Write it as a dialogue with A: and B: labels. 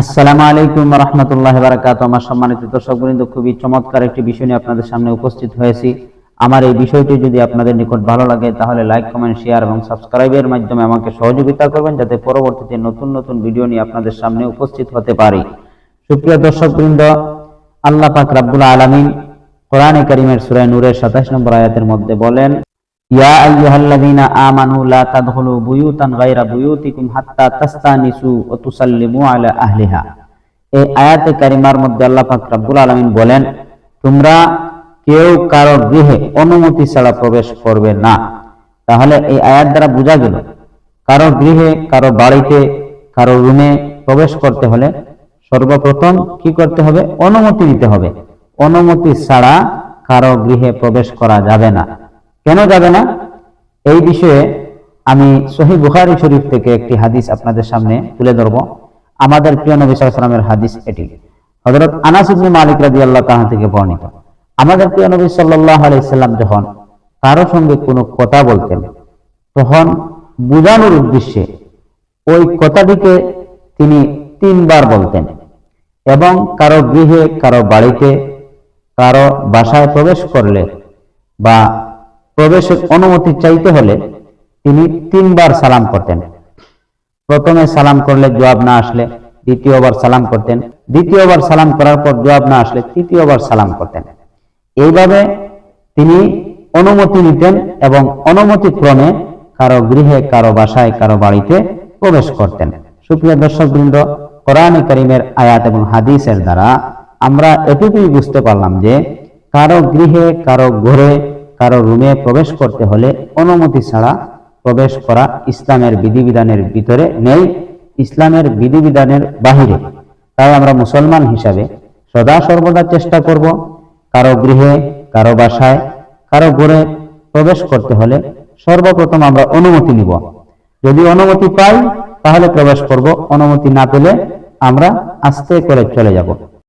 A: আসসালামু আলাইকুম ওয়া রাহমাতুল্লাহি ওয়া বারাকাতুহু। আমার সম্মানিত দর্শকবৃন্দ, খুবই চমৎকার একটি বিষয় নিয়ে আপনাদের সামনে উপস্থিত হয়েছি। আমার এই বিষয়টি যদি আপনাদের নিকট ভালো লাগে তাহলে লাইক, কমেন্ট, শেয়ার এবং সাবস্ক্রাইবের মাধ্যমে আমাকে সহযোগিতা করবেন, যাতে পরবর্তীতে নতুন নতুন ভিডিও নিয়ে আপনাদের সামনে উপস্থিত হতে পারি। সুপ্রিয় দর্শকবৃন্দ, আল্লাহ পাক রব্বুল আলামিন কোরআনে কারীমের সূরা নূরের 27 নম্বর আয়াতের মধ্যে বলেন, ইয়া আইয়ুহাল্লাযীনা আমানু লা তাদখুলু বুয়ুতান গায়রা বুয়ুতিকুম হাত্তা তাস্তানিসু ওয়া তুসাল্লিমু আলা আহলিহা। এই আয়াতে কারিমার মধ্যে আল্লাহ পাক রব্বুল আলামিন বলেন, তোমরা কেউ কারো গৃহে অনুমতি ছাড়া প্রবেশ করবে না। তাহলে এই আয়াত দ্বারা বোঝা গেল, কারো গৃহে, কারো বাড়িতে, কারো রুমে প্রবেশ করতে হলে সর্বপ্রথম কি করতে হবে? অনুমতি নিতে হবে। অনুমতি ছাড়া কারো গৃহে প্রবেশ করা যাবে না। কেন যাবে না? এই বিষয়ে আমি সহিহ বুখারী শরীফ থেকে একটি হাদিস আপনাদের সামনে তুলে ধরব। আমাদের প্রিয় নবী সাল্লাল্লাহু আলাইহি ওয়াসাল্লামের হাদিস এটি। হযরত আনাস ইবনে মালিক রাদিয়াল্লাহু তাআলা থেকে বর্ণিত। আমাদের প্রিয় নবী সাল্লাল্লাহু আলাইহি ওয়াসাল্লাম যখন কারো সঙ্গে কোনো কথা বলতেন, তখন বোঝানোর উদ্দেশ্যে ওই কথাটিকে তিনি 3 বার বলতেন, এবং কারো গৃহে, কারো বাড়িতে, কারো বাসায় প্রবেশ করলে বা প্রবেশের অনুমতি চাইতে হলে তিনি 3 বার সালাম করতেন। প্রথমে সালাম করলে জবাব না আসলে দ্বিতীয়বার সালাম করতেন, দ্বিতীয়বার সালাম করার পর জবাব না আসলে তৃতীয়বার সালাম করতেন। এইভাবে তিনি অনুমতি নিতেন এবং অনুমতি ক্রমে কারো গৃহে, কারো বাসায়, কারো বাড়িতে প্রবেশ করতেন। সুপ্রিয় দর্শকবৃন্দ, কোরআনে কারীমের আয়াত এবং হাদিসের দ্বারা আমরা এটুকুই বুঝতে পারলাম যে কারো গৃহে, কারো ঘরে, কারো রুমে প্রবেশ করতে হলে অনুমতি ছাড়া প্রবেশ করা ইসলামের বিধিবিধানের ভিতরে নেই, ইসলামের বিধিবিধানের বাহিরে। তাই আমরা মুসলমান হিসাবে সদা সর্বদা চেষ্টা করব, কারো গৃহে, কারো বাসায়, কারো ঘরে প্রবেশ করতে হলে সর্বপ্রথম আমরা অনুমতি নিব। যদি অনুমতি পাই তাহলে প্রবেশ করব, অনুমতি না পেলে আমরা আস্তে করে চলে যাব।